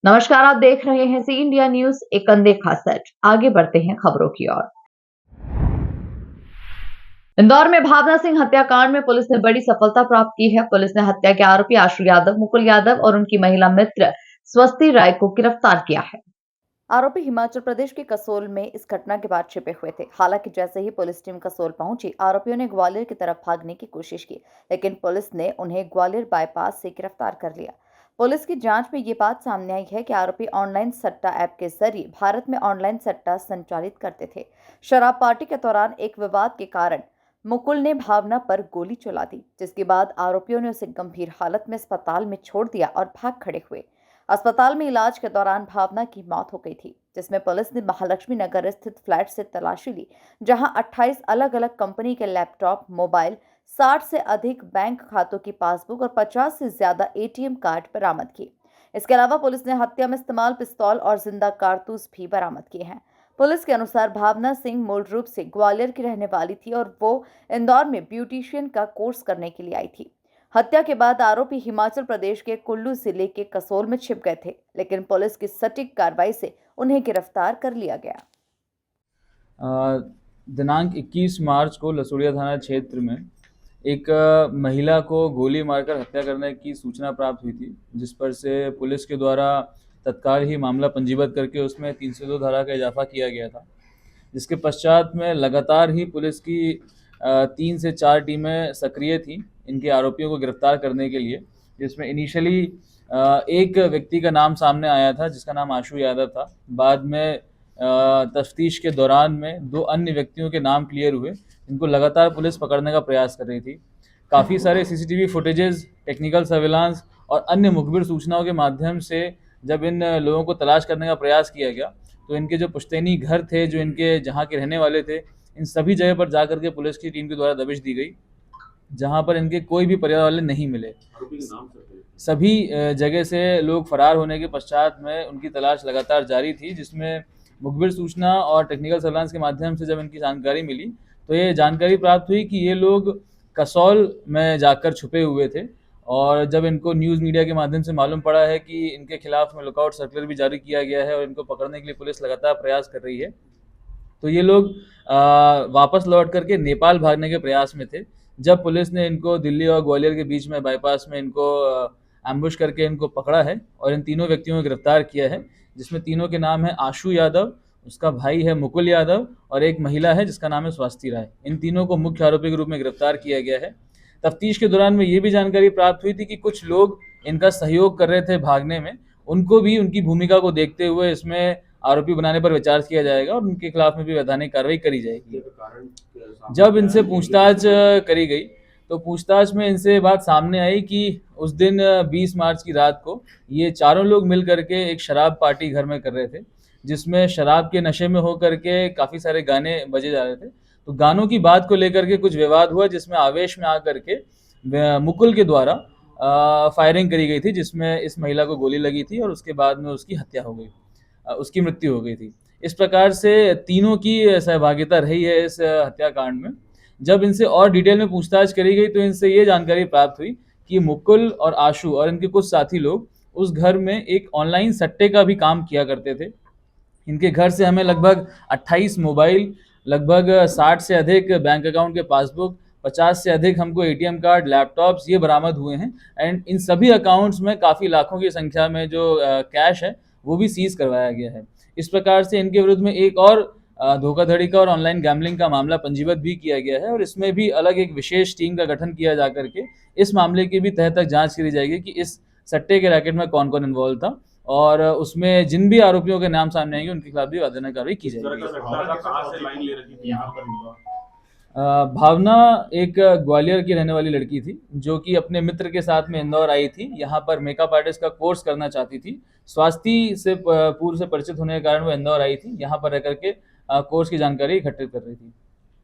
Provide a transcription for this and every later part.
नमस्कार, आप देख रहे हैं सी इंडिया न्यूज, एक अनदेखा सच। आगे बढ़ते हैं खबरों की ओर। इंदौर में भावना सिंह हत्याकांड में पुलिस ने बड़ी सफलता प्राप्त की है। पुलिस ने हत्या के आरोपी आशु यादव, मुकुल यादव और उनकी महिला मित्र स्वस्ति राय को गिरफ्तार किया है। आरोपी हिमाचल प्रदेश के कसोल में इस घटना के बाद छिपे हुए थे। हालांकि जैसे ही पुलिस टीम कसोल पहुंची, आरोपियों ने ग्वालियर की तरफ भागने की कोशिश की, लेकिन पुलिस ने उन्हें ग्वालियर बाईपास से गिरफ्तार कर लिया। पुलिस की जांच में ये बात सामने आई है कि आरोपी ऑनलाइन सट्टा ऐप के जरिए भारत में ऑनलाइन सट्टा संचालित करते थे। शराब पार्टी के दौरान एक विवाद के कारण मुकुल ने भावना पर गोली चला दी, जिसके बाद आरोपियों ने उसे गंभीर हालत में अस्पताल में छोड़ दिया और भाग खड़े हुए। अस्पताल में इलाज के दौरान भावना की मौत हो गई थी, जिसमें पुलिस ने महालक्ष्मी नगर स्थित फ्लैट से तलाशी ली, जहां 28 अलग अलग कंपनी के लैपटॉप, मोबाइल, 60 से अधिक बैंक खातों की पासबुक और 50 से ज्यादा एटीएम कार्ड बरामद किए। इसके अलावा पुलिस ने हत्या में इस्तेमाल पिस्तौल और जिंदा कारतूस भी बरामद किए हैं। पुलिस के अनुसार भावना सिंह मूल रूप से ग्वालियर की रहने वाली थी और वो इंदौर में ब्यूटिशियन का कोर्स करने के लिए आई थी। हत्या के बाद आरोपी हिमाचल प्रदेश के कुल्लू जिले के कसोल में छिप गए थे, लेकिन पुलिस की सटीक कार्रवाई से उन्हें गिरफ्तार कर लिया गया। दिनांक 21 मार्च को लसुड़िया थाना क्षेत्र में एक महिला को गोली मारकर हत्या करने की सूचना प्राप्त हुई थी, जिस पर से पुलिस के द्वारा तत्काल ही मामला पंजीबद्ध करके उसमें 302 धारा का इजाफा किया गया था। जिसके पश्चात में लगातार ही पुलिस की 3 से 4 टीमें सक्रिय थी इनके आरोपियों को गिरफ्तार करने के लिए, जिसमें इनिशियली एक व्यक्ति का नाम सामने आया था जिसका नाम आशु यादव था। बाद में तफ्तीश के दौरान में 2 अन्य व्यक्तियों के नाम क्लियर हुए, इनको लगातार पुलिस पकड़ने का प्रयास कर रही थी। काफ़ी सारे सीसीटीवी फुटेजेस, टेक्निकल सर्विलांस और अन्य मुखबिर सूचनाओं के माध्यम से जब इन लोगों को तलाश करने का प्रयास किया गया, तो इनके जो पुश्तैनी घर थे, जो इनके जहाँ के रहने वाले थे, इन सभी जगह पर जा करके पुलिस की टीम के द्वारा दबिश दी गई, जहाँ पर इनके कोई भी परिवार वाले नहीं मिले। सभी जगह से लोग फरार होने के पश्चात में उनकी तलाश लगातार जारी थी, जिसमें मुखबिर सूचना और टेक्निकल सर्विलांस के माध्यम से जब इनकी जानकारी मिली, तो ये जानकारी प्राप्त हुई कि ये लोग कसौल में जाकर छुपे हुए थे। और जब इनको न्यूज़ मीडिया के माध्यम से मालूम पड़ा है कि इनके खिलाफ में लुकआउट सर्कुलर भी जारी किया गया है और इनको पकड़ने के लिए पुलिस लगातार प्रयास कर रही है, तो ये लोग वापस लौट करके नेपाल भागने के प्रयास में थे। जब पुलिस ने इनको दिल्ली और ग्वालियर के बीच में बाईपास में इनको एम्बुश करके इनको पकड़ा है और इन तीनों व्यक्तियों को गिरफ्तार किया है, जिसमें तीनों के नाम है आशु यादव, उसका भाई है मुकुल यादव और एक महिला है जिसका नाम है स्वस्ति राय। इन तीनों को मुख्य आरोपी के रूप में गिरफ्तार किया गया है। तफ्तीश के दौरान में ये भी जानकारी प्राप्त हुई थी कि कुछ लोग इनका सहयोग कर रहे थे भागने में, उनको भी उनकी भूमिका को देखते हुए इसमें आरोपी बनाने पर विचार किया जाएगा और उनके खिलाफ में भी वैधानिक कार्रवाई करी जाएगी। जब इनसे पूछताछ करी गई, तो पूछताछ में इनसे बात सामने आई कि उस दिन 20 मार्च की रात को ये चारों लोग मिल करके एक शराब पार्टी घर में कर रहे थे, जिसमें शराब के नशे में होकर के काफ़ी सारे गाने बजे जा रहे थे। तो गानों की बात को लेकर के कुछ विवाद हुआ, जिसमें आवेश में आकर के मुकुल के द्वारा फायरिंग करी गई थी, जिसमें इस महिला को गोली लगी थी और उसके बाद में उसकी हत्या हो गई, उसकी मृत्यु हो गई थी। इस प्रकार से तीनों की सहभागिता रही है इस हत्याकांड में। जब इनसे और डिटेल में पूछताछ करी गई, तो इनसे ये जानकारी प्राप्त हुई कि मुकुल और आशु और इनके कुछ साथी लोग उस घर में एक ऑनलाइन सट्टे का भी काम किया करते थे। इनके घर से हमें लगभग 28 मोबाइल, लगभग 60 से अधिक बैंक अकाउंट के पासबुक, 50 से अधिक हमको एटीएम कार्ड, लैपटॉप्स ये बरामद हुए हैं। एंड इन सभी अकाउंट्स में काफ़ी लाखों की संख्या में जो कैश है वो भी सीज करवाया गया है। इस प्रकार से इनके विरुद्ध में एक और धोखाधड़ी का और ऑनलाइन गैम्बलिंग का मामला पंजीबद्ध भी किया गया है और इसमें भी अलग एक विशेष टीम का गठन किया जा करके इस मामले की भी तह तक जांच करी जाएगी कि इस सट्टे के रैकेट में कौन कौन इन्वॉल्व था और उसमें जिन भी आरोपियों के नाम सामने आएंगे उनके खिलाफ भी वैधानिक कार्रवाई की जाएगी। भावना एक ग्वालियर की रहने वाली लड़की थी, जो कि अपने मित्र के साथ में इंदौर आई थी। यहाँ पर मेकअप आर्टिस्ट का कोर्स करना चाहती थी। स्वास्थ्य से पूर्व से परिचित होने के कारण वो इंदौर आई थी, यहाँ पर रह करके कोर्स की जानकारी इकट्ठित कर रही थी।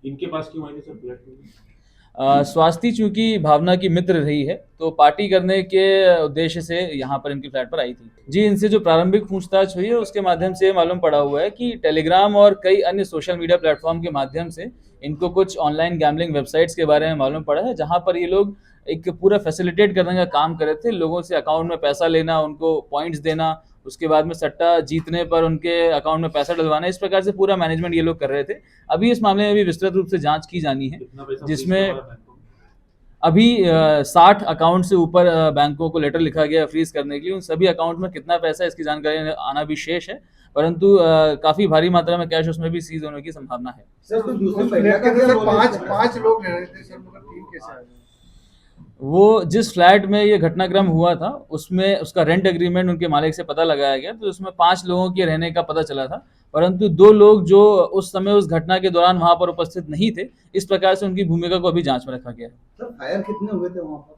इनके पास क्यों आई थी सर? स्वास्थ्य चूंकि भावना की मित्र रही है, तो पार्टी करने के उद्देश्य से यहाँ पर इनकी फ्लैट पर आई थी। जी, इनसे जो प्रारंभिक पूछताछ हुई है उसके माध्यम से मालूम पड़ा हुआ है कि टेलीग्राम और कई अन्य सोशल मीडिया प्लेटफॉर्म के माध्यम से इनको कुछ ऑनलाइन गैम्बलिंग वेबसाइट्स के बारे में मालूम पड़ा है, जहाँ पर ये लोग एक पूरा फैसिलिटेट करने का काम कर रहे थे। लोगों से अकाउंट में पैसा लेना, उनको पॉइंट्स देना उसके बाद में सट्टा जीतने पर उनके अकाउंट में पैसा डलवाना, इस प्रकार से पूरा मैनेजमेंट ये लोग कर रहे थे। अभी इस मामले में भी विस्तृत रूप से जांच की जानी है, कितना पैसा जिसमें फ्रीज करवाया बैंकों में? अभी 60 अकाउंट से ऊपर बैंकों को लेटर लिखा गया फ्रीज करने के लिए। उन सभी अकाउंट में कितना पैसा है इसकी जानकारी आना भी शेष है, परंतु काफी भारी मात्रा में कैश उसमें भी सीज होने की संभावना है। सर कुछ दूसरे फ्लैट के अंदर पांच लोग रह रहे थे सर, मगर टीम कैसे आ गई? वो जिस फ्लैट में ये घटनाक्रम हुआ था उसमें उसका रेंट एग्रीमेंट उनके मालिक से पता लगाया गया, तो उसमें 5 लोगों के रहने का पता चला था, परंतु 2 लोग जो उस समय उस घटना के दौरान वहां पर उपस्थित नहीं थे, इस प्रकार से उनकी भूमिका को अभी जांच में रखा गया है। सर फायर कितने हुए थे वहाँ पर?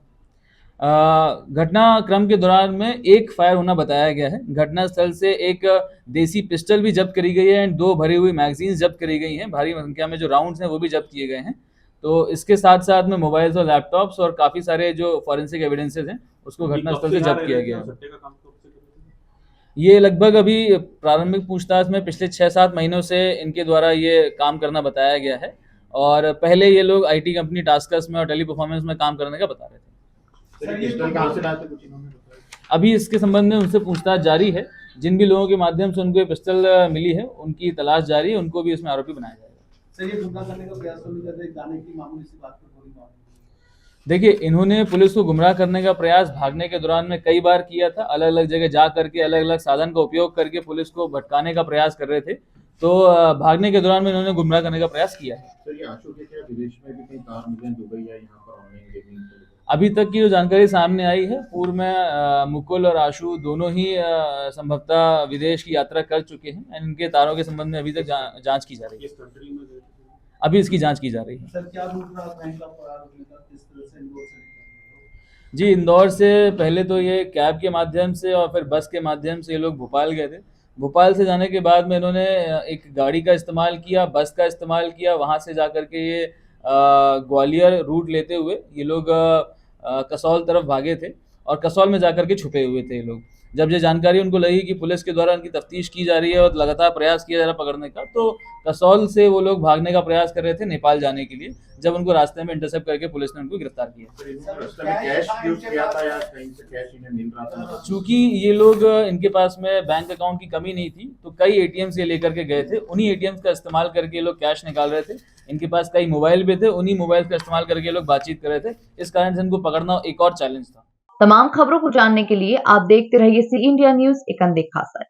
घटनाक्रम के दौरान में एक फायर होना बताया गया है। घटनास्थल से एक देसी पिस्टल भी जब्त करी गई है एंड 2 भरी हुई मैगजीन्स जब्त करी गई हैं। भारी संख्या में जो राउंड्स हैं वो भी जब्त किए गए हैं। तो इसके साथ साथ में मोबाइल्स और लैपटॉप्स और काफी सारे जो फॉरेंसिक एविडेंसेस हैं उसको घटनास्थल से जब्त किया गया है। सट्टे का काम कब से कर रहे थे? ये लगभग अभी प्रारंभिक पूछताछ में पिछले 6-7 महीनों से इनके द्वारा ये काम करना बताया गया है, और पहले ये लोग आईटी कंपनी टास्कर्स में और टेली परफॉर्मेंस में काम करने का बता रहे थे। सर ये पिस्टल कहाँ से लाए थे, कुछ इन्होंने बताया? अभी इसके संबंध में उनसे पूछताछ जारी है। जिन भी लोगों के माध्यम से उनको ये पिस्टल मिली है उनकी तलाश जारी है, उनको भी इसमें आरोपी बनाया जाएगा। सर ये गुमराह करने का प्रयास तो नहीं कर रहे, जाने की मामूली सी बात पर थोड़ी बात। देखिए, इन्होंने पुलिस को गुमराह करने का प्रयास भागने के दौरान में कई बार किया था। अलग अलग जगह जा करके अलग अलग साधन का उपयोग करके पुलिस को भटकाने का प्रयास कर रहे थे, तो भागने के दौरान में इन्होंने गुमराह करने का प्रयास किया है। सर ये आशु के क्या विदेश में भी कई कार मिले हैं, दुबई या यहाँ पर ऑनलाइन गेमिंग को लेकर? अभी तक की जो जानकारी सामने आई है, पूर्व में मुकुल और आशु दोनों ही संभवतः विदेश की यात्रा कर चुके हैं। इनके तारों के संबंध में अभी तक जांच की जा रही है। किस कंट्री में गए थे? अभी इसकी जांच की जा रही है। सर क्या रूट रहा बैंक का फरार होने का, किस तरह से इंदौर से निकला? जी, इंदौर से पहले तो ये कैब के माध्यम से और फिर बस के माध्यम से ये लोग भोपाल गए थे। भोपाल से जाने के बाद में इन्होंने एक गाड़ी का इस्तेमाल किया, बस का इस्तेमाल किया, वहाँ से जा कर के ये ग्वालियर रूट लेते हुए ये लोग कसौल तरफ भागे थे और कसौल में जा कर के छुपे हुए थे ये लोग। जब ये जानकारी उनको लगी कि पुलिस के द्वारा उनकी तफ्तीश की जा रही है और लगातार प्रयास किया जा रहा है पकड़ने का, तो कसौल से वो लोग भागने का प्रयास कर रहे थे नेपाल जाने के लिए। जब उनको रास्ते में इंटरसेप्ट करके पुलिस ने उनको गिरफ्तार किया। सर इन्होंने रास्ते में कैश यूज किया था या कहीं से कैश इन्हें मिल रहा था? चूंकि ये लोग इनके पास में बैंक अकाउंट की कमी नहीं थी, तो कई एटीएम से लेकर के गए थे। उन्हीं एटीएम का इस्तेमाल करके ये लोग कैश निकाल रहे थे। इनके पास कई मोबाइल भी थे, उन्हीं मोबाइल का इस्तेमाल करके ये लोग बातचीत कर रहे थे। इस कारण से इनको पकड़ना एक और चैलेंज था। तमाम खबरों को जानने के लिए आप देखते रहिए सी इंडिया न्यूज, एक अनदेखा असर।